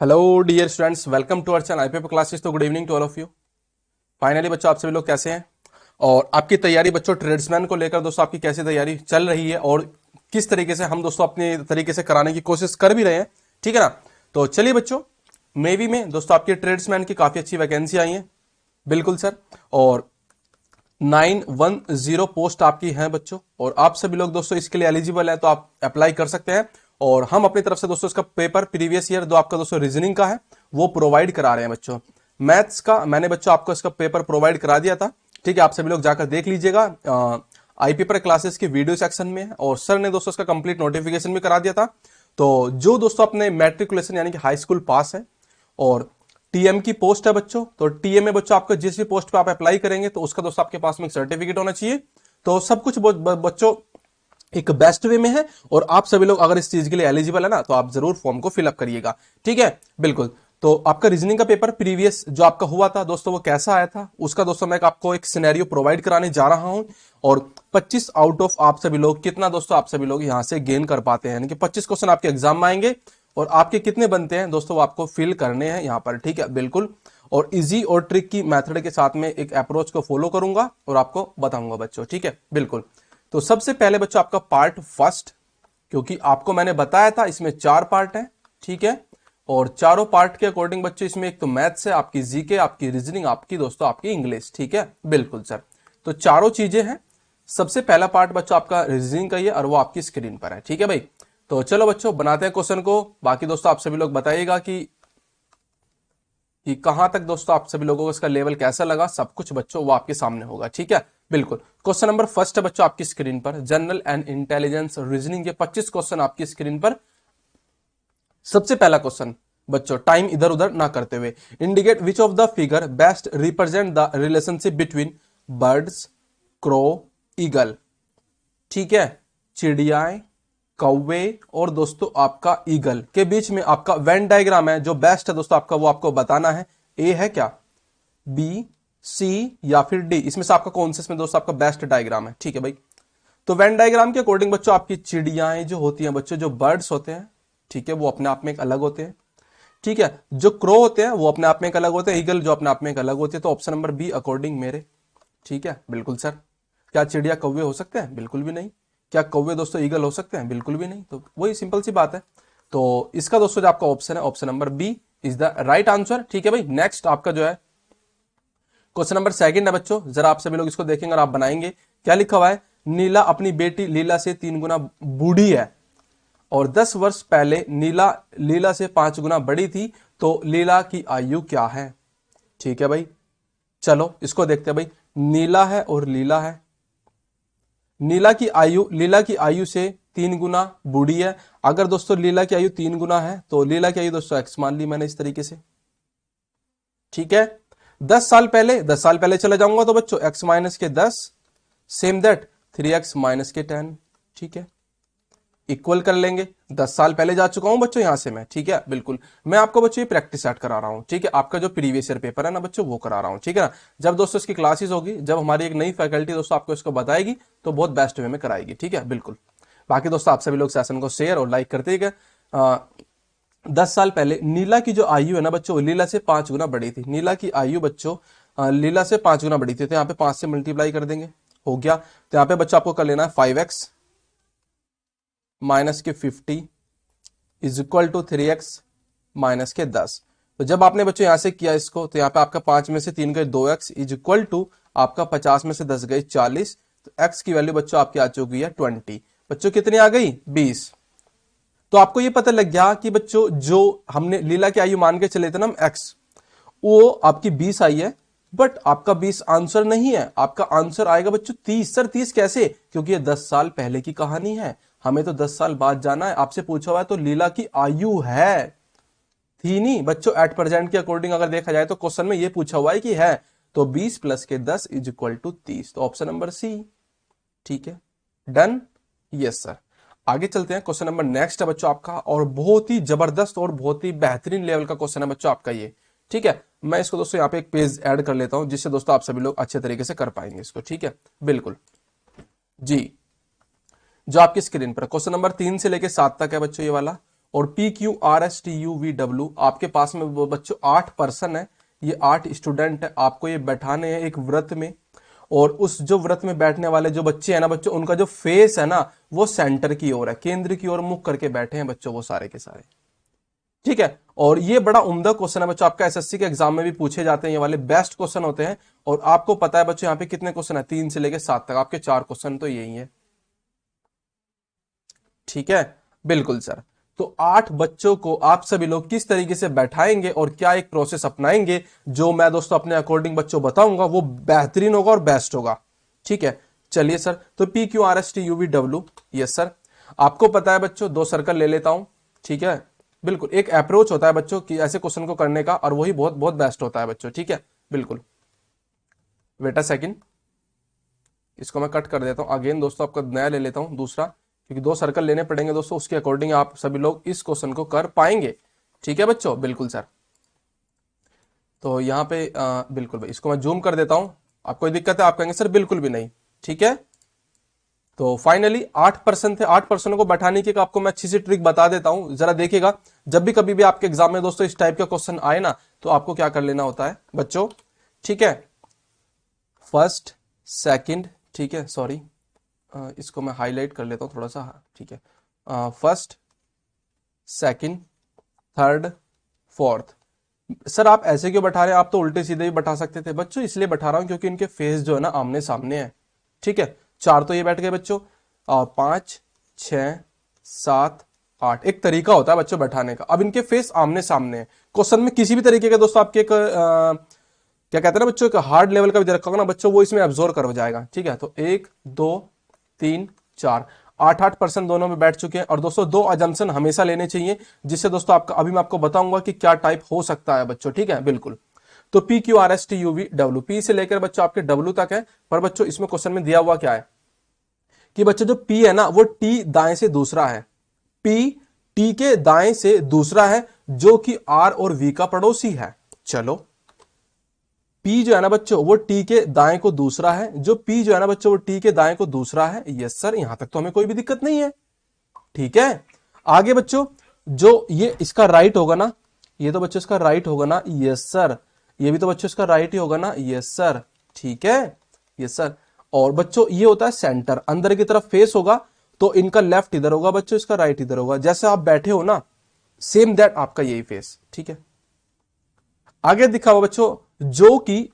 Hello dear students, welcome to our channel IPF classes. तो good evening to all of you. Finally बच्चों, आप सभी लोग कैसे हैं और आपकी तैयारी बच्चों ट्रेड्समैन को लेकर दोस्तों आपकी कैसी तैयारी चल रही है और किस तरीके से हम दोस्तों अपने तरीके से कराने की कोशिश कर भी रहे हैं, ठीक है ना। तो चलिए बच्चों, नेवी में दोस्तों आपकी ट्रेड्समैन की काफी अच्छी वैकेंसी आई है। बिल्कुल सर। और 910 पोस्ट आपकी हैं बच्चों, और आप सभी लोग दोस्तों इसके लिए एलिजिबल है तो आप अप्लाई कर सकते हैं। और हम अपनी तरफ से दोस्तों इसका पेपर प्रीवियस ईयर जो आपका दोस्तों रीजनिंग का है वो प्रोवाइड करा रहे हैं बच्चों। मैथ्स का मैंने बच्चों आपको इसका पेपर प्रोवाइड करा दिया था, ठीक है। आप सभी लोग जाकर देख लीजिएगा, आई पेपर क्लासेस की वीडियो सेक्शन में है, और सर ने दोस्तों इसका कंप्लीट नोटिफिकेशन भी करा दिया था। तो जो दोस्तों अपने मैट्रिकुलेशन यानी कि हाई स्कूल पास है और टीएम की पोस्ट है बच्चों, तो टीएम में बच्चों आपको जिस भी पोस्ट पे आप अप्लाई करेंगे तो उसका दोस्तों आपके पास में एक सर्टिफिकेट होना चाहिए। तो सब कुछ बच्चों एक बेस्ट वे में है, और आप सभी लोग अगर इस चीज के लिए एलिजिबल है ना तो आप जरूर फॉर्म को फिलअप करिएगा, ठीक है। बिल्कुल। तो आपका रीजनिंग का पेपर प्रीवियस जो आपका हुआ था दोस्तों वो कैसा आया था उसका दोस्तों मैं आपको एक सिनेरियो प्रोवाइड कराने जा रहा हूं। और 25 आउट ऑफ आप सभी लोग कितना दोस्तों आप सभी लोग यहां से गेन कर पाते हैं, यानी कि 25 क्वेश्चन आपके एग्जाम में आएंगे और आपके कितने बनते हैं दोस्तों वो आपको फिल करने हैं यहां पर, ठीक है। बिल्कुल। और इजी और ट्रिक की मेथड के साथ में एक अप्रोच को फॉलो करूंगा और आपको बताऊंगा बच्चों, ठीक है। बिल्कुल। तो सबसे पहले बच्चों आपका पार्ट फर्स्ट, क्योंकि आपको मैंने बताया था इसमें 4 पार्ट है, ठीक है। और चारों पार्ट के अकॉर्डिंग बच्चों इसमें एक तो मैथ्स है, आपकी जीके, आपकी रीजनिंग, आपकी दोस्तों आपकी इंग्लिश, ठीक है। बिल्कुल सर। तो चारों चीजें हैं। सबसे पहला पार्ट बच्चों आपका रीजनिंग का ही है और वो आपकी स्क्रीन पर है, ठीक है भाई। तो चलो बच्चों बनाते हैं क्वेश्चन को। बाकी दोस्तों आप सभी लोग बताइएगा कि कहां तक दोस्तों आप सभी लोगों को इसका लेवल कैसा लगा। सब कुछ बच्चों वो आपके सामने होगा, ठीक है। बिल्कुल। क्वेश्चन नंबर फर्स्ट है बच्चों आपकी स्क्रीन पर, जनरल एंड इंटेलिजेंस रीजनिंग के 25 क्वेश्चन आपकी स्क्रीन पर। सबसे पहला क्वेश्चन बच्चों, टाइम इधर उधर ना करते हुए, indicate which of the figure best represent the relationship between birds, crow, eagle, ठीक है। चिड़ियाएं, कौवे और दोस्तों आपका ईगल के बीच में आपका वेन डायग्राम है जो बेस्ट है दोस्तों आपका, वो आपको बताना है। ए है क्या, बी, सी या फिर डी, इसमें से आपका कौन सा इसमें दोस्तों आपका बेस्ट डायग्राम है, ठीक है भाई। तो वेन डायग्राम के अकॉर्डिंग बच्चों आपकी चिड़ियाएं जो होती हैं बच्चों, जो बर्ड्स होते हैं, ठीक है, वो अपने आप में एक अलग होते हैं, ठीक है। जो क्रो होते हैं वो अपने आप में एक अलग होते हैं, ईगल जो अपने आप में एक अलग होती है। तो ऑप्शन नंबर बी अकॉर्डिंग मेरे, ठीक है। बिल्कुल सर। क्या चिड़िया कौवे हो सकते हैं? बिल्कुल भी नहीं। क्या कौवे दोस्तों ईगल हो सकते हैं? बिल्कुल भी नहीं। तो वही सिंपल सी बात है। तो इसका दोस्तों जो आपका ऑप्शन है, option number B is the right answer, ठीक है भाई। नेक्स्ट आपका जो है क्वेश्चन नंबर सेकंड है बच्चों, जरा आप सभी लोग इसको देखेंगे और आप बनाएंगे। क्या लिखा हुआ है, नीला अपनी बेटी लीला से 3 गुना बूढ़ी है और 10 वर्ष पहले नीला लीला से 5 गुना बड़ी थी, तो लीला की आयु क्या है, ठीक है भाई। चलो इसको देखते हैं भाई। नीला है और लीला है। लीला की आयु से 3 गुना बूढ़ी है। अगर दोस्तों लीला की आयु 3 गुना है तो लीला की आयु दोस्तों एक्स मान ली मैंने इस तरीके से, ठीक है। 10 साल पहले चले जाऊंगा तो बच्चों x माइनस के 10, सेम दैट 3x माइनस के 10, ठीक है। इक्वल कर लेंगे। 10 साल पहले जा चुका हूं बच्चों यहां से मैं, ठीक है। बिल्कुल। मैं आपको बच्चों ये प्रैक्टिस सेट करा रहा हूं, ठीक है। आपका जो प्रीवियस ईयर पेपर है ना बच्चों वो करा रहा हूं, ठीक है ना। जब दोस्तों इसकी क्लासेस होगी, जब हमारी एक नई फैकल्टी दोस्तों आपको इसको बताएगी तो बहुत बेस्ट वे में कराएगी, ठीक है। बिल्कुल। बाकी दोस्तों आप सभी लोग सेशन को शेयर और लाइक करते ही 10 साल पहले नीला की जो आयु है ना बच्चों, लीला से 5 गुना बड़ी थी। नीला की आयु बच्चों लीला से 5 गुना बड़ी थी, तो यहाँ पे 5 से मल्टीप्लाई कर देंगे, हो गया। तो यहाँ पे बच्चों आपको कर लेना है 5x माइनस के 50 is equal to 3x minus के 10। तो जब आपने बच्चों यहां से किया इसको, तो यहाँ पे आपका 5 में से 3 गए 2x इज इक्वल टू आपका 50 में से 10 गए 40। तो x की वैल्यू बच्चों आपकी आ चुकी है 20। बच्चों कितनी आ गई? 20। तो आपको ये पता लग गया कि बच्चों जो हमने लीला की आयु मान के चले थे ना हम x, वो आपकी 20 आई है, बट आपका 20 आंसर नहीं है, आपका आंसर आएगा बच्चों 30। सर 30 कैसे? क्योंकि ये 10 साल पहले की कहानी है, हमें तो 10 साल बाद जाना है। आपसे पूछा हुआ है तो लीला की आयु है, थी नहीं बच्चों। एट प्रेजेंट के अकॉर्डिंग अगर देखा जाए तो क्वेश्चन में ये पूछा हुआ है कि है, तो 20 प्लस के 10 इज इक्वल टू 30। तो ऑप्शन नंबर सी, ठीक है। Done, yes sir. आगे चलते हैं। क्वेश्चन नंबर नेक्स्ट है बच्चों आपका, और बहुत ही जबरदस्त और बहुत ही बेहतरीन लेवल का क्वेश्चन है बच्चों आपका ये, ठीक है। मैं इसको दोस्तों यहाँ पे एक पेज ऐड कर लेता हूं जिससे दोस्तों आप सभी लोग अच्छे तरीके से कर पाएंगे इसको, ठीक है। बिल्कुल जी। जो आपकी स्क्रीन पर क्वेश्चन नंबर 3 से लेके 7 तक है बच्चों ये वाला, और P Q R S T U V W आपके पास में वो बच्चों 8 पर्सन है, ये 8 स्टूडेंट है, आपको ये बैठाने हैं एक व्रत में। और उस जो व्रत में बैठने वाले जो बच्चे हैं ना बच्चों, उनका जो फेस है ना वो सेंटर की ओर है, केंद्र की ओर मुख करके बैठे हैं बच्चों वो सारे के सारे। ठीक है, और ये बड़ा उम्दा क्वेश्चन है बच्चों, आपका एसएससी के एग्जाम में भी पूछे जाते हैं, ये वाले बेस्ट क्वेश्चन होते हैं। और आपको पता है बच्चों यहाँ पे कितने क्वेश्चन है, 3 से लेकर 7 तक, आपके 4 क्वेश्चन तो यही है। ठीक है, बिल्कुल सर। तो 8 बच्चों को आप सभी लोग किस तरीके से बैठाएंगे और क्या एक प्रोसेस अपनाएंगे, जो मैं दोस्तों अपने अकॉर्डिंग बच्चों बताऊंगा, वो बेहतरीन होगा और बेस्ट होगा। ठीक है, चलिए सर। तो P Q R S T U V W, yes sir. आपको पता है बच्चों, 2 सर्कल ले लेता हूं। ठीक है, बिल्कुल एक अप्रोच होता है बच्चों कि ऐसे क्वेश्चन को करने का, और वही बहुत बहुत बेस्ट होता है बच्चों। ठीक है, बिल्कुल। वेट अ सेकंड, इसको मैं कट कर देता हूं। अगेन दोस्तों आपका नया ले लेता हूं दूसरा, क्योंकि 2 सर्कल लेने पड़ेंगे दोस्तों, उसके अकॉर्डिंग आप सभी लोग इस क्वेश्चन को कर पाएंगे। ठीक है बच्चों, बिल्कुल सर। तो यहाँ पे बिल्कुल भाई, इसको मैं जूम कर देता हूं। आपको कोई दिक्कत है? आप कहेंगे सर बिल्कुल भी नहीं। ठीक है, तो फाइनली 8% थे, 8% को बैठाने की आपको मैं अच्छी सी ट्रिक बता देता हूं, जरा देखिएगा। जब भी कभी भी आपके एग्जाम में दोस्तों इस टाइप का क्वेश्चन आए ना, तो आपको क्या कर लेना होता है बच्चों। ठीक है, फर्स्ट सेकंड, ठीक है, सॉरी इसको मैं हाईलाइट कर लेता हूं थोड़ा सा। ठीक है, first second third fourth. Sir आप ऐसे क्यों बैठा रहे हैं, आप तो उल्टे सीधे भी बैठा सकते थे बच्चों। इसलिए बैठा रहा हूं क्योंकि इनके फेस जो है ना आमने सामने है। ठीक है, 4 तो ये बैठ गए बच्चों, 5 6 7 8। एक तरीका होता है बच्चों बैठाने का। अब इनके फेस आमने सामने है, क्वेश्चन में किसी भी तरीके का दोस्तों आपके एक क्या कहते हैं ना बच्चों, एक हार्ड लेवल का भी दे रखा होगा ना बच्चों, वो इसमें एब्जॉर्व कर जाएगा। ठीक है, तो 1 2 3 4 8% दोनों में बैठ चुके हैं। और दोस्तों 2 अजम्पशन हमेशा लेने चाहिए, जिससे दोस्तों आपका अभी मैं आपको बताऊंगा कि क्या टाइप हो सकता है बच्चों। ठीक है, बिल्कुल। तो P Q R S T U V W, P से लेकर बच्चों आपके डब्ल्यू तक है। पर बच्चों इसमें क्वेश्चन में दिया हुआ क्या है कि बच्चों जो पी है ना वो टी दाएं से दूसरा है, पी टी के दाएं से दूसरा है, जो कि आर और वी का पड़ोसी है। चलो, P जो है ना बच्चों वो T के दाएं को दूसरा है, जो P जो है ना बच्चों वो T के दाएं को दूसरा है। यस सर, यहां तक तो हमें कोई भी दिक्कत नहीं है। ठीक है, आगे बच्चों जो ये इसका राइट होगा ना, ये तो बच्चों इसका राइट होगा ना। यस सर, ये भी तो बच्चों इसका राइट ही होगा ना। यस सर, ठीक है, यस सर। और बच्चों ये होता है सेंटर, अंदर की तरफ फेस होगा, तो इनका लेफ्ट इधर होगा बच्चों, इसका राइट इधर होगा। जैसे आप बैठे हो ना, सेम दैट आपका यही फेस। ठीक है, आगे दिखा हुआ बच्चों जो कि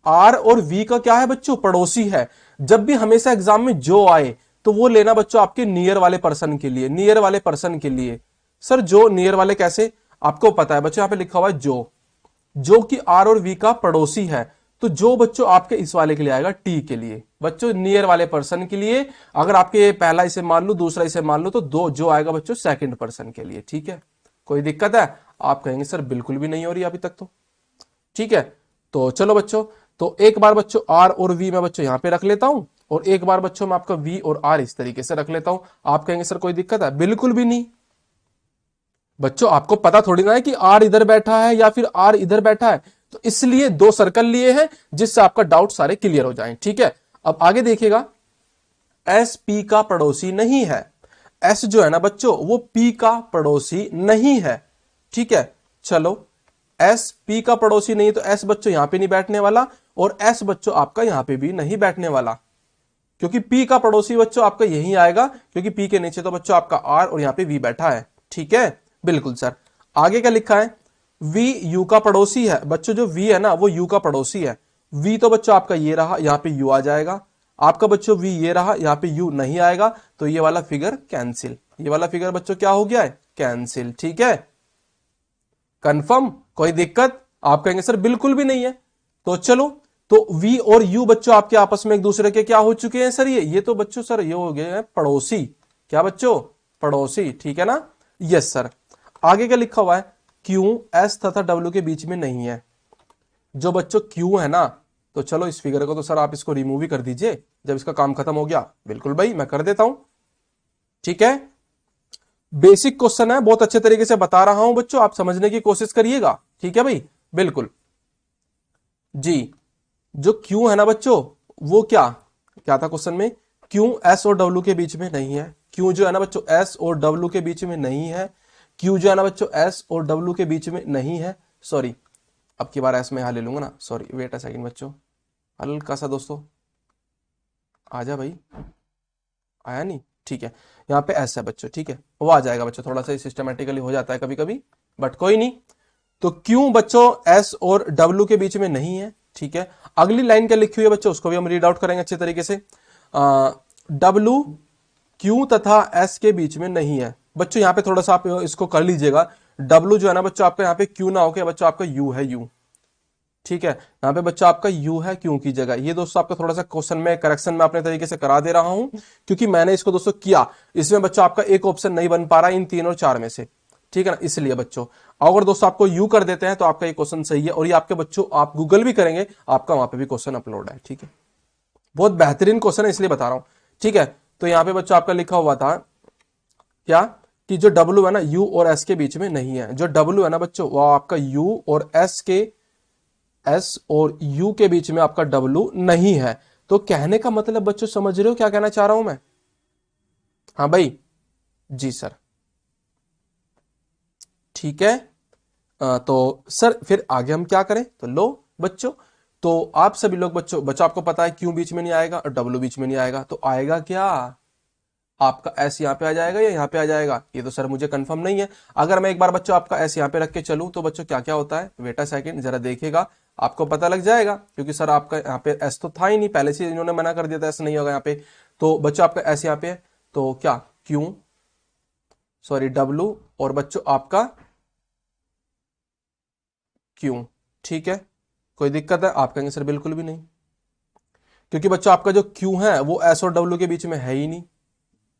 आर और वी का क्या है बच्चों, पड़ोसी है। जब भी हमेशा एग्जाम में जो आए तो वो लेना बच्चों आपके नियर वाले पर्सन के लिए, नियर वाले पर्सन के लिए। सर जो नियर वाले कैसे, आपको पता है बच्चों, यहां पे लिखा हुआ है जो कि आर और वी का पड़ोसी है, तो जो बच्चों आपके इस वाले के लिए आएगा टी के लिए, बच्चों नियर वाले पर्सन के लिए। अगर आपके पहला इसे मान लो दूसरा इसे मान लो, तो दो जो आएगा बच्चों सेकंड पर्सन के लिए। ठीक है, कोई दिक्कत है? आप कहेंगे सर बिल्कुल भी नहीं हो रही अभी तक तो। ठीक है, तो चलो बच्चों, तो एक बार बच्चों आर और वी मैं बच्चों यहां पे रख लेता हूं, और एक बार बच्चों मैं आपका वी और आर इस तरीके से रख लेता हूं। आप कहेंगे सर कोई दिक्कत है? बिल्कुल भी नहीं बच्चों, आपको पता थोड़ी ना है कि आर इधर बैठा है या फिर आर इधर बैठा है, तो इसलिए 2 सर्कल लिए हैं, जिससे आपका डाउट सारे क्लियर हो जाएं। ठीक है, अब आगे देखिएगा, एस पी का पड़ोसी नहीं है। एस जो है ना बच्चों वो पी का पड़ोसी नहीं है। ठीक है, चलो, एस पी का पड़ोसी नहीं, तो एस बच्चों यहां पे नहीं बैठने वाला, और एस बच्चों आपका यहां पे भी नहीं बैठने वाला, क्योंकि पी का पड़ोसी बच्चों आपका यही आएगा, क्योंकि पी के नीचे तो बच्चों आपका आर और यहां पे वी बैठा है। ठीक है, बिल्कुल सर। आगे क्या लिखा है, वी यू का पड़ोसी है। बच्चों जो वी है ना वो यू का पड़ोसी है। वी तो बच्चों आपका ये रहा, यहां पे यू आ जाएगा। आपका बच्चों वी ये रहा, यहां पे यू नहीं आएगा, तो ये वाला फिगर कैंसिल। ये वाला फिगर बच्चों क्या हो गया है, कैंसिल। ठीक है, कंफर्म? कोई दिक्कत? आप कहेंगे सर बिल्कुल भी नहीं है। तो चलो, तो V और U बच्चों आपके आपस में एक दूसरे के क्या हो चुके हैं सर, ये तो बच्चों सर ये हो गए हैं पड़ोसी। क्या बच्चों, पड़ोसी। ठीक है ना, यस सर। आगे क्या लिखा हुआ है, Q S तथा W के बीच में नहीं है। जो बच्चों Q है ना, तो चलो इस फिगर को तो सर आप इसको रिमूव ही कर दीजिए जब इसका काम खत्म हो गया। बिल्कुल भाई, मैं कर देता हूं। ठीक है, बेसिक क्वेश्चन है, बहुत अच्छे तरीके से बता रहा हूं बच्चों, आप समझने की कोशिश करिएगा। ठीक है भाई, बिल्कुल जी। जो क्यू है ना बच्चों, वो क्या क्या था क्वेश्चन में, क्यू एस और डब्ल्यू के बीच में नहीं है। क्यू जो है ना बच्चों एस और डब्ल्यू के बीच में नहीं है, क्यू जो है ना बच्चों एस और डब्ल्यू के बीच में नहीं है। सॉरी, अब की बार एस में यहां ले लूंगा ना, सॉरी वेट अ सेकंड बच्चों, हल्का सा दोस्तों, आजा भाई, आया नहीं, ठीक है, यहाँ पे एस है बच्चों, ठीक है, वो आ जाएगा बच्चों, थोड़ा सा सिस्टमेटिकली हो जाता है कभी कभी, बट कोई नहीं। तो क्यों बच्चों एस और डब्ल्यू के बीच में नहीं है, ठीक है। अगली लाइन क्या लिखी हुई है बच्चों, उसको भी हम रीड आउट करेंगे अच्छे तरीके से। डब्ल्यू क्यू तथा एस के बीच में नहीं है बच्चों, यहां पे थोड़ा सा आप इसको कर लीजिएगा, डब्ल्यू जो है ना बच्चों आपका यहाँ पे क्यू ना होके बच्चों आपका यू है, यू, ठीक है, यहाँ पे बच्चा आपका यू है क्यों की जगह। ये दोस्तों आपका थोड़ा सा क्वेश्चन में करेक्शन में अपने तरीके से करा दे रहा हूं, क्योंकि मैंने इसको दोस्तों किया, इसमें बच्चा आपका एक ऑप्शन नहीं बन पा रहा इन 3 और 4 में से, ठीक है ना, इसलिए बच्चों अगर दोस्तों आपको यू कर देते हैं तो आपका ये क्वेश्चन सही है, और ये आपके बच्चों आप गूगल भी करेंगे आपका वहां पे भी क्वेश्चन अपलोड है, ठीक है, बहुत बेहतरीन क्वेश्चन है इसलिए बता रहा हूं, ठीक है। तो यहाँ पे बच्चों आपका लिखा हुआ था क्या कि जो डब्ल्यू है ना यू और एस के बीच में नहीं है, जो डब्ल्यू है ना बच्चों वो आपका यू और एस और यू के बीच में आपका डब्ल्यू नहीं है। तो कहने का मतलब बच्चों समझ रहे हो क्या कहना चाह रहा हूं मैं, हाँ भाई, जी सर, ठीक है। तो सर फिर आगे हम क्या करें, तो लो बच्चों, तो आप सभी लोग बच्चों आपको पता है क्यों बीच में नहीं आएगा और डब्ल्यू बीच में नहीं आएगा, तो आएगा क्या, आपका एस यहां पे आ जाएगा या यहां पे आ जाएगा, ये तो सर मुझे कंफर्म नहीं है। अगर मैं एक बार बच्चों आपका एस यहां पे रख के चलूं तो बच्चों क्या क्या होता है, वेट अ सेकंड जरा देखिएगा, आपको पता लग जाएगा, क्योंकि सर आपका यहाँ पे एस तो था ही नहीं, पहले से इन्होंने मना कर दिया था एस नहीं होगा यहाँ पे। तो बच्चों आपका एस यहाँ पे है, तो क्या क्यू, सॉरी डब्ल्यू, और बच्चों आपका क्यू, ठीक है, कोई दिक्कत है, आप कहेंगे सर बिल्कुल भी नहीं, क्योंकि बच्चों आपका जो क्यू है वो एस और डब्ल्यू के बीच में है ही नहीं,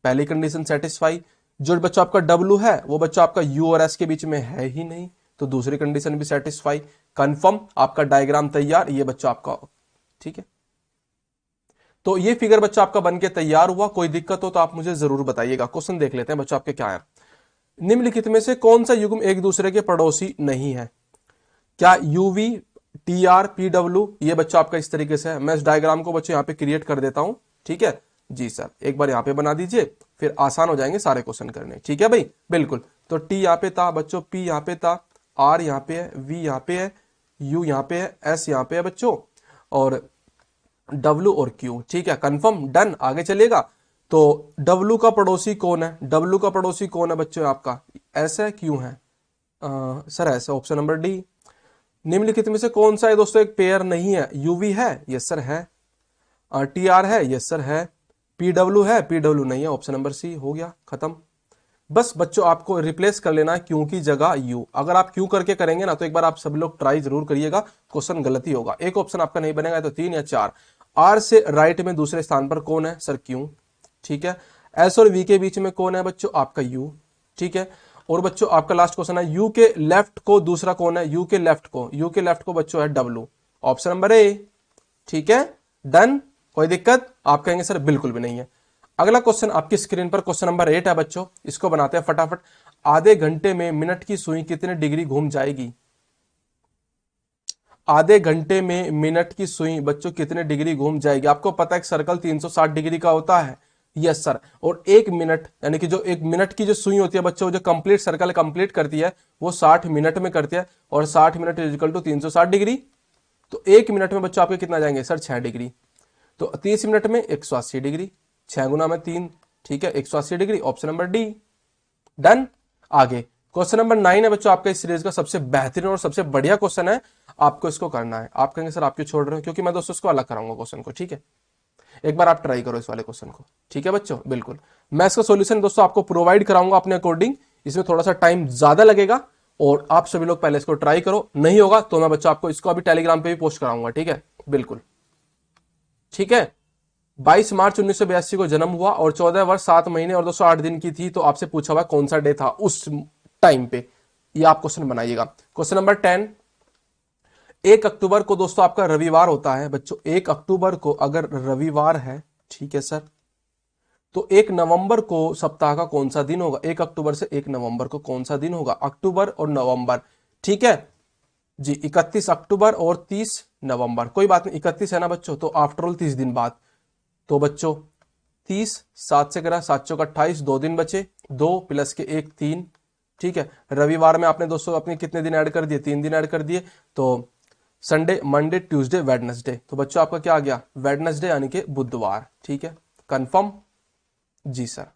पहली कंडीशन सेटिस्फाई। जो बच्चा आपका डब्ल्यू है वो बच्चा आपका यू और एस के बीच में है ही नहीं, तो दूसरी कंडीशन भी सेटिस्फाई, कंफर्म, आपका डायग्राम तैयार, ये बच्चा आपका, ठीक है। तो ये फिगर बच्चा आपका बन के तैयार हुआ, कोई दिक्कत हो तो आप मुझे जरूर बताइएगा। क्वेश्चन देख लेते हैं बच्चों आपके क्या है, निम्नलिखित में से कौन सा युग्म एक दूसरे के पड़ोसी नहीं है, क्या UV, T R, P W, ये बच्चा आपका इस तरीके से है। मैं इस डायग्राम को बच्चे यहां पे क्रिएट कर देता हूं, ठीक है, जी सर, एक बार यहां पे बना दीजिए, फिर आसान हो जाएंगे सारे क्वेश्चन करने, ठीक है भाई, बिल्कुल। तो टी यहां पे था बच्चों, पी यहां पे था, आर यहां पे है, वी यहां पे है, यू यहां पे है, एस यहां पे है बच्चों, और डब्ल्यू और क्यू, ठीक है, कंफर्म, डन, आगे चलिएगा। तो डब्ल्यू का पड़ोसी कौन है, डब्ल्यू का पड़ोसी कौन है बच्चों आपका, एस है, क्यू है, सर ऐसा ऑप्शन नंबर डी। निम्नलिखित में से कौन सा है दोस्तों एक पेयर नहीं है, यूवी है, यस सर है, टी आर है, यस सर है, पीडब्ल्यू है, पीडब्ल्यू नहीं है, ऑप्शन नंबर सी, हो गया खत्म। बस बच्चों आपको रिप्लेस कर लेना है क्यों की जगह यू, अगर आप क्यों करके करेंगे ना तो एक बार आप सभी लोग ट्राई जरूर करिएगा, क्वेश्चन गलती होगा, एक ऑप्शन आपका नहीं बनेगा तो 3 या 4। आर से राइट में दूसरे स्थान पर कौन है, सर क्यों, ठीक है। एस और वी के बीच में कौन है बच्चों, आपका यू, ठीक है। और बच्चों आपका लास्ट क्वेश्चन है यू के लेफ्ट को दूसरा कौन है, यू के लेफ्ट को बच्चों है डब्ल्यू, ऑप्शन नंबर ए, ठीक है, डन, कोई दिक्कत, आप कहेंगे सर बिल्कुल भी नहीं है। अगला क्वेश्चन आपकी स्क्रीन पर क्वेश्चन नंबर 8 है बच्चों, इसको बनाते हैं फटाफट। आधे घंटे में मिनट की सुई कितने डिग्री घूम जाएगी, आधे घंटे में मिनट की सुई बच्चों कितने डिग्री घूम जाएगी। आपको पता है एक सर्कल 360 डिग्री का होता है, यस सर, और 1 मिनट यानी कि जो 1 मिनट की जो सुई होती है बच्चों, जो कंप्लीट सर्कल कंप्लीट करती है वो 60 मिनट में करती है, और 60 मिनट इजिकल टू 360 डिग्री, तो 1 मिनट में बच्चों आपके कितना जाएंगे सर 6 डिग्री, तो 30 मिनट में 180 डिग्री, 6 गुना में 3, ठीक है, 180 degree, option number D, done. आगे क्वेश्चन नंबर 9 है बच्चों आपका इस सीरीज का सबसे बेहतरीन और सबसे बढ़िया क्वेश्चन है, आपको इसको करना है। आप कहेंगे सर आप क्यों छोड़ रहे हो, क्योंकि मैं दोस्तों इसको अलग कराऊंगा क्वेश्चन को, ठीक है, एक बार आप ट्राई करो इस वाले क्वेश्चन को, ठीक है बच्चों, बिल्कुल। मैं इसका सॉल्यूशन दोस्तों आपको प्रोवाइड कराऊंगा अपने अकॉर्डिंग, इसमें थोड़ा सा टाइम ज्यादा लगेगा, और आप सभी लोग पहले इसको ट्राई करो, नहीं होगा तो मैं बच्चों आपको इसको अभी टेलीग्राम पे भी पोस्ट कराऊंगा, ठीक है, बिल्कुल, ठीक है। 22 मार्च 1982 को जन्म हुआ और 14 वर्ष 7 महीने और 208 दिन की थी, तो आपसे पूछा हुआ कौन सा डे था उस टाइम पे, ये आप क्वेश्चन बनाइएगा। क्वेश्चन नंबर 10, 1 अक्टूबर को दोस्तों आपका रविवार होता है बच्चों, 1 अक्टूबर को अगर रविवार है, ठीक है सर, तो 1 नवंबर को सप्ताह का कौन सा दिन होगा, 1 अक्टूबर से 1 नवंबर को कौन सा दिन होगा, अक्टूबर और नवंबर, ठीक है जी, 31 अक्टूबर और 30 नवंबर, कोई बात नहीं, 31 है ना बच्चों, तो आफ्टर ऑल 30 दिन बाद, तो बच्चों 30, 7 से करा 7 चौक 28, 2 दिन बचे, 2 प्लस के 1 3। ठीक है, रविवार में आपने दोस्तों अपने कितने दिन ऐड कर दिए, 3 दिन ऐड कर दिए, तो संडे मंडे ट्यूसडे वेडनेसडे, तो बच्चों आपका क्या आ गया, वेडनेसडे यानी कि बुधवार। ठीक है, कंफर्म जी सर।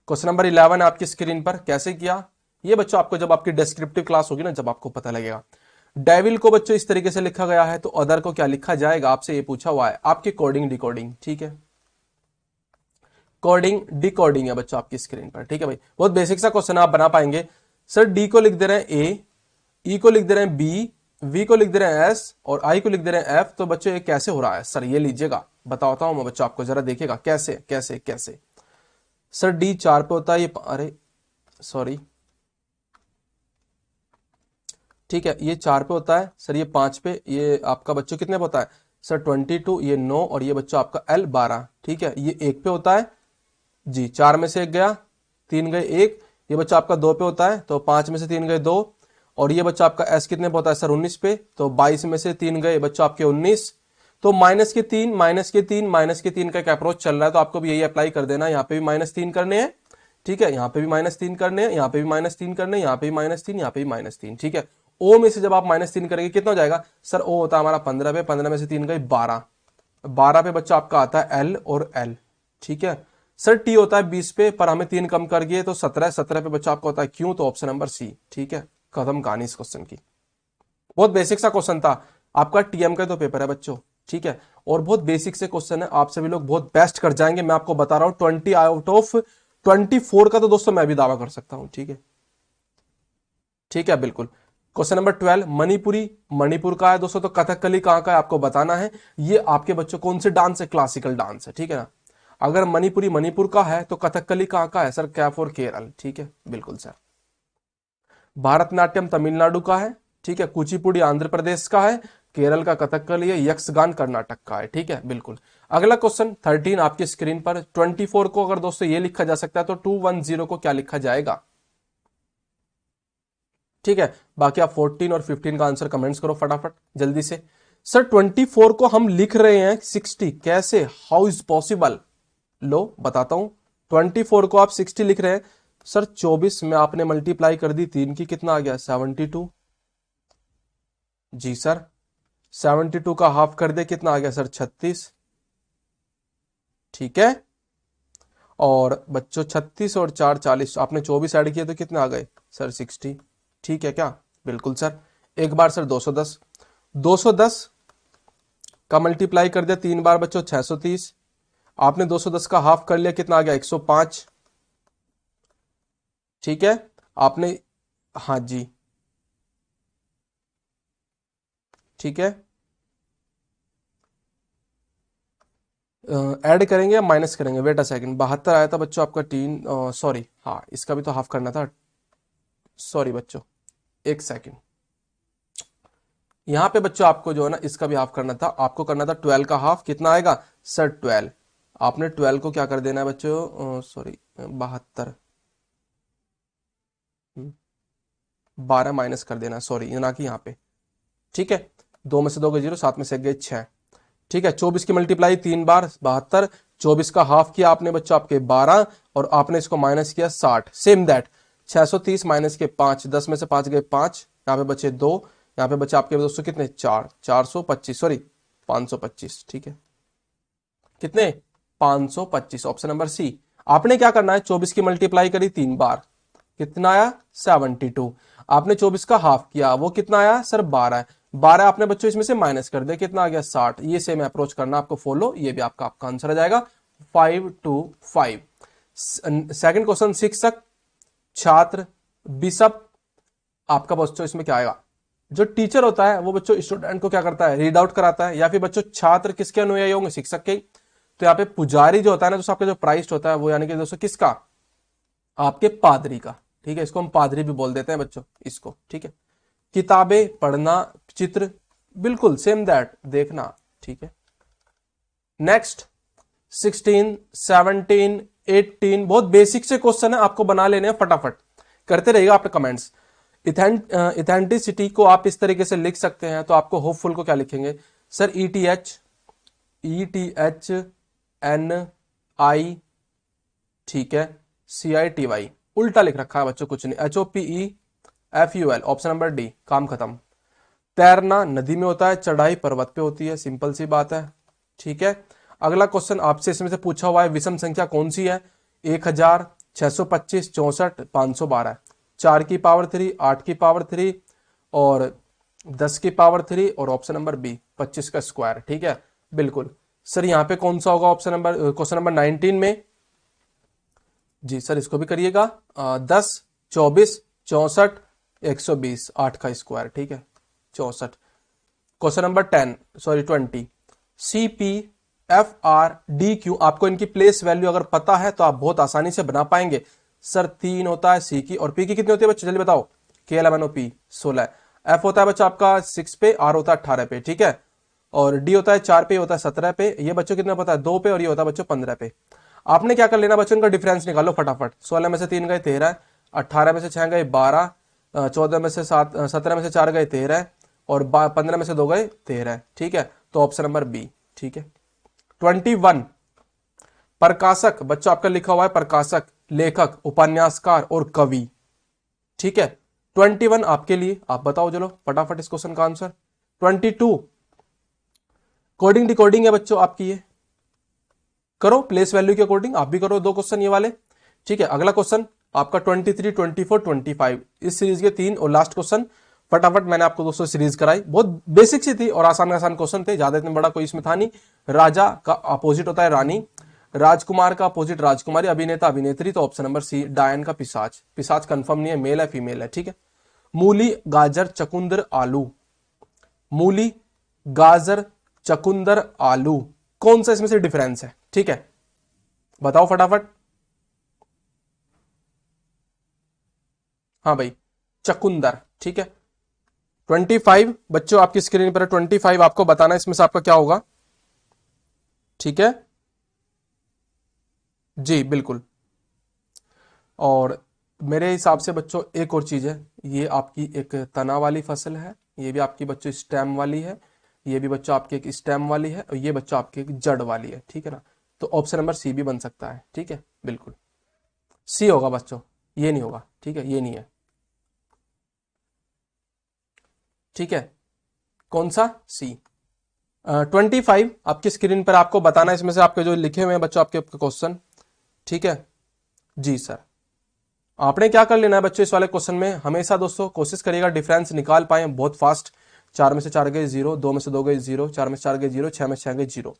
क्वेश्चन नंबर 11 है आपकी स्क्रीन पर, कैसे किया ये बच्चों आपको जब आपकी डिस्क्रिप्टिव क्लास होगी ना, जब आपको पता लगेगा। डेविल को बच्चों इस तरीके से लिखा गया है, तो अदर को क्या लिखा जाएगा, आपसे ये पूछा हुआ है, आपकी कोडिंग डिकोडिंग। ठीक है, कोडिंग डिकोडिंग है बच्चों आपकी स्क्रीन पर। ठीक है भाई, बहुत बेसिक सा क्वेश्चन आप बना पाएंगे। सर डी को लिख दे रहे हैं ए, ई को लिख दे रहे हैं बी, वी को लिख दे रहे हैं एस और आई को लिख दे रहे हैं एफ, तो बच्चों ये कैसे हो रहा है सर, ये लीजिएगा बताता हूं मैं बच्चों आपको, जरा देखिएगा कैसे कैसे कैसे। सर डी 4 पे होता है, ये अरे सॉरी, ठीक है ये 4 पे होता है सर, ये 5 पे, ये आपका बच्चों कितने पे होता है सर 22, ये 9 और ये बच्चों आपका L 12। ठीक है, ये 1 पे होता है जी, 4 में से 1 गया, 3 गए 1, ये बच्चा आपका 2 पे होता है, तो 5 में से 3 गए 2, और ये बच्चा आपका S कितने पे होता है सर 19 पे, तो 22 में से 3 गए बच्चा आपके 19, तो माइनस के 3 माइनस के 3 माइनस के 3 का एक अप्रोच चल रहा है, तो आपको भी यही अप्लाई कर देना, यहाँ पे भी -3 करने हैं। ठीक है, यहाँ पे भी -3 करने हैं, यहाँ पे भी -3 करने हैं, यहाँ पे भी -3, यहाँ पे भी -3। ठीक है, ओ में से जब आप -3 करेंगे कितना हो जाएगा सर, ओ होता है हमारा 15 पे, 15 में से 3 गए 12, 12 पे बच्चा आपका आता है L और L। ठीक है सर, टी होता है 20 पे, पर हमें 3 कम कर दिए तो 17, 17 पे बच्चा आपका होता है क्यों, तो ऑप्शन नंबर सी। ठीक है, खत्म कहानी इस क्वेश्चन की। बहुत बेसिक सा क्वेश्चन था, आपका टीएम का तो पेपर है बच्चों। ठीक है, और बहुत बेसिक से क्वेश्चन है, आप सभी लोग बहुत बेस्ट कर जाएंगे, मैं आपको बता रहा हूं 20 आउट ऑफ 24 का तो दोस्तों मैं भी दावा कर सकता हूं। ठीक है, ठीक है बिल्कुल। क्वेश्चन नंबर 12, मणिपुरी, मणिपुर का है दोस्तों, तो कथकली कहां का है आपको बताना है। ये आपके बच्चों कौन से डांस है, क्लासिकल डांस है। ठीक है ना, अगर मणिपुरी मणिपुर का है तो कथकली कहां का है सर, कैफ और केरल। ठीक है बिल्कुल सर। भारतनाट्यम तमिलनाडु का है। ठीक है, कुचिपुड़ी आंध्र प्रदेश का है, केरल का कथकली है, यक्षगान कर्नाटक का है। ठीक है बिल्कुल। अगला क्वेश्चन 13 आपकी स्क्रीन पर, 24 को अगर दोस्तों ये लिखा जा सकता है तो 210 को क्या लिखा जाएगा। ठीक है, बाकी आप 14 और 15 का आंसर कमेंट्स करो फटाफट जल्दी से। सर 24 को हम लिख रहे हैं 60, कैसे, हाउ इज पॉसिबल, लो बताता हूं। 24 को आप 60 लिख रहे हैं सर, 24 में आपने मल्टीप्लाई कर दी 3 की, कितना आ गया 72। जी सर, 72 का हाफ कर दे कितना आ गया सर 36। ठीक है, और बच्चों 36 और 4 40, आपने 24 ऐड किए तो कितने आ गए सर 60। ठीक है क्या, बिल्कुल सर। एक बार सर 210, 210 का मल्टीप्लाई कर दिया 3 बार बच्चों 630, आपने 210 का हाफ कर लिया कितना आ गया 105। ठीक है, आपने, हाँ जी ठीक है, ऐड करेंगे या माइनस करेंगे, वेट अ सेकंड, 72 आया था बच्चों आपका 3, सॉरी हाँ इसका भी तो हाफ करना था, सॉरी बच्चों एक सेकंड। यहां पे बच्चों आपको जो है ना इसका भी हाफ करना था, आपको करना था 12 का हाफ, कितना आएगा सर 12, आपने 12 को क्या कर देना है बच्चों, सॉरी 72, 12 माइनस कर देना, सॉरी ना कि यहाँ पे। ठीक है, 2 में से 2 गए 0, 7 में से 1 गए 6। ठीक है, 24 की मल्टीप्लाई 3 बार 72, 24 का हाफ किया आपने बच्चों आपके 12 और आपने इसको माइनस किया 60, सेम दैट 630 माइनस के 5, 10 में से 5 गए 5, यहाँ पे बचे 2, यहाँ पे बचे आपके दोस्तों कितने 4, 425 सॉरी 525। ठीक है, कितने 525, ऑप्शन नंबर सी। आपने क्या करना है, 24 की मल्टीप्लाई करी 3 बार, कितना आया 72, आपने 24 का हाफ किया वो कितना आया सर 12 है, 12 आपने बच्चों इसमें से माइनस कर दिया, कितना आ गया 60। ये सेम अप्रोच करना आपको फॉलो, ये भी आपका आंसर आ जाएगा 525। सेकंड क्वेश्चन, शिक्षक छात्र बिशप, आपका बच्चों इसमें क्या आएगा, जो टीचर होता है वो बच्चों स्टूडेंट को क्या करता है, रीड आउट कराता है, या फिर बच्चों छात्र किसके अनुयायी होंगे, शिक्षक के। तो यहाँ पे पुजारी जो होता है ना दोस्तों, आपका जो प्राइस्ट होता है वो यानी कि दोस्तों किसका, आपके पादरी का। ठीक है, इसको हम पादरी भी बोल देते हैं बच्चों इसको। ठीक है, किताबें पढ़ना, चित्र, बिल्कुल सेम दैट देखना। ठीक है, नेक्स्ट 16 17 18, बहुत बेसिक से क्वेश्चन है, आपको बना लेने हैं फटाफट, करते रहिएगा आप कमेंट्स। इथेंटिसिटी को आप इस तरीके से लिख सकते हैं, तो आपको होपफुल को क्या लिखेंगे सर, ETH ETHNCITY आई, ठीक है, CITY, उल्टा लिख रखा है बच्चों, कुछ नहीं, HOPEFUL, ऑप्शन नंबर डी, काम खत्म। तैरना नदी में होता है, चढ़ाई पर्वत पे होती है, सिंपल सी बात है, ठीक है। अगला क्वेश्चन आपसे इसमें से पूछा हुआ है, विषम संख्या कौन सी है? 1000, 625, 64, 512, 4 की पावर 3, 8 की पावर 3 और 10 की पावर 3 और ऑप्शन नंबर बी 25 का स्क्वायर, ठीक है, बिल्कुल सर। यहाँ पे कौन सा होगा ऑप्शन नंबर, क्वेश्चन नंबर 19 में? जी सर, इसको भी करिएगा। 10, 24, 64, 120, 8 का स्क्वायर, ठीक है, 64। क्वेश्चन नंबर 20, CPFRDQ, आपको इनकी प्लेस वैल्यू अगर पता है तो आप बहुत आसानी से बना पाएंगे। सर 3 होता है सी की, और पी की कितनी होती है बच्चों, जल्दी बताओ। K11OP 16, एफ होता है बच्चों आपका 6 पे, आर होता है 18 पे, ठीक है, और डी होता है 4 पे, होता है 17 पे, ये बच्चों कितना पता है 2 पे, और ये होता है बच्चों 15 पे। आपने क्या कर लेना बच्चों, इनका डिफरेंस निकालो फटाफट। 16 में से 3 गए 13, 18 में से 6 गए 12, 14 में से 7, 17 में से 4 गए 13 और 15 में से 2 गए 13, ठीक है, तो ऑप्शन नंबर बी, ठीक है। 21, प्रकाशक बच्चों आपका लिखा हुआ है, प्रकाशक, लेखक, उपन्यासकार और कवि, ठीक है। 21 आपके लिए, आप बताओ चलो फटाफट इस क्वेश्चन का आंसर। 22, कोडिंग डिकोडिंग है बच्चों आपकी, ये करो प्लेस वैल्यू के अकॉर्डिंग, आप भी करो 2 क्वेश्चन ये वाले, ठीक है। अगला क्वेश्चन आपका 23, 24, 25, इस सीरीज के 3 और लास्ट क्वेश्चन फटाफट मैंने आपको दोस्तों सीरीज कराई, बहुत बेसिक सी थी और आसान आसान क्वेश्चन थे, ज्यादा इतना बड़ा कोई इसमें था नहीं। राजा का अपोजिट होता है रानी, राजकुमार का अपोजिट राजकुमारी, अभिनेता अभिनेत्री, तो ऑप्शन नंबर सी डायन का पिशाच, पिशाच कंफर्म नहीं है, मेल है फीमेल है, ठीक है। मूली, गाजर, चकुंदर, आलू, मूली, गाजर, चकुंदर, आलू, कौन सा इसमें से डिफरेंस है, ठीक है, बताओ फटाफट। हाँ भाई, चकुंदर, ठीक है। 25 बच्चों आपकी स्क्रीन पर 25, आपको बताना इसमें से आपका क्या होगा, ठीक है जी, बिल्कुल। और मेरे हिसाब से बच्चों एक और चीज है, ये आपकी एक तना वाली फसल है, ये भी आपकी बच्चों स्टेम वाली है, ये भी बच्चों आपकी एक स्टेम वाली है, और ये बच्चों आपकी एक जड़ वाली है, ठीक है ना। तो ऑप्शन नंबर सी भी बन सकता है, ठीक है, बिल्कुल सी होगा बच्चों, ये नहीं होगा, ठीक है, ये नहीं है, ठीक है, कौन सा, सी। 25 आपकी स्क्रीन पर, आपको बताना इसमें से आपके जो लिखे हुए हैं बच्चों आपके क्वेश्चन, ठीक है जी सर। आपने क्या कर लेना है बच्चों इस वाले क्वेश्चन में, हमेशा दोस्तों कोशिश करिएगा डिफरेंस निकाल पाए बहुत फास्ट। 4 में से 4 गए 0, 2 में से 2 गए 0, 4 में से 4 गए 0, 6 में से 6 गए 0,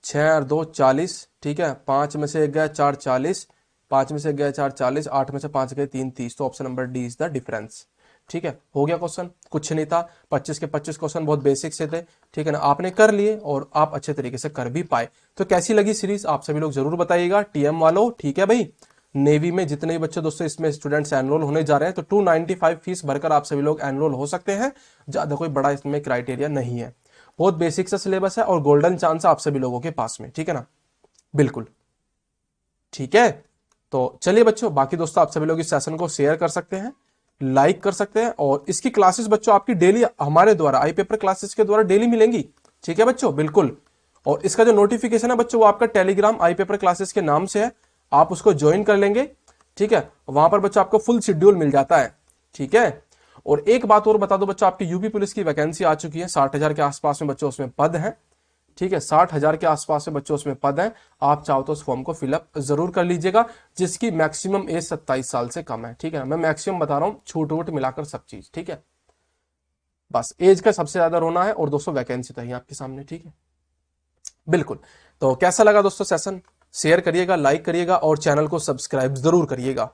6 और 2 40, ठीक है, 5 में से 1 गया 4 40, 5 में से 1 गया 4 40, 8 में से 5 गए 3 30, तो option number D is the difference, ठीक है। हो गया क्वेश्चन, कुछ नहीं था, 25 के 25 क्वेश्चन बहुत बेसिक से थे, ठीक है ना, आपने कर लिए और आप अच्छे तरीके से कर भी पाए। तो कैसी लगी सीरीज आप सभी लोग जरूर बताइएगा, टीएम वालों, ठीक है भाई। नेवी में जितने भी बच्चे दोस्तों इसमें स्टूडेंट्स एनरोल होने जा रहे हैं, तो 295 फीस भरकर आप सभी लोग एनरोल हो सकते हैं, ज्यादा कोई बड़ा इसमें क्राइटेरिया नहीं है, बहुत बेसिक सा सिलेबस है और गोल्डन चांस है आप सभी लोगों के पास में, ठीक है ना, बिल्कुल, ठीक है। तो चलिए बच्चों, बाकी दोस्तों आप सभी लोग इस सेशन को शेयर कर सकते हैं, लाइक कर सकते हैं, और इसकी क्लासेस बच्चों आपकी डेली हमारे द्वारा आई पेपर क्लासेस के द्वारा डेली मिलेंगी, ठीक है बच्चों, बिल्कुल। और इसका जो नोटिफिकेशन है बच्चों वो आपका टेलीग्राम आई पेपर क्लासेस के नाम से है, आप उसको ज्वाइन कर लेंगे, ठीक है, वहां पर बच्चों आपको फुल शेड्यूल मिल जाता है, ठीक है। और एक बात और बता दो बच्चों, आपकी यूपी पुलिस की वैकेंसी आ चुकी है, 60,000 के आसपास में बच्चों उसमें पद हैं, ठीक है, 60,000 के आसपास में बच्चों उसमें पद हैं, आप चाहो तो उस फॉर्म को फिलअप जरूर कर लीजिएगा, जिसकी मैक्सिमम एज 27 साल से कम है, ठीक है ना, मैं मैक्सिमम बता रहा हूं, छूट वूट मिलाकर सब चीज, ठीक है, बस एज का सबसे ज्यादा रोना है, और दोस्तों वैकेंसी तो है आपके सामने, ठीक है, बिल्कुल। तो कैसा लगा दोस्तों सेशन, शेयर करिएगा, लाइक करिएगा और चैनल को सब्सक्राइब जरूर करिएगा।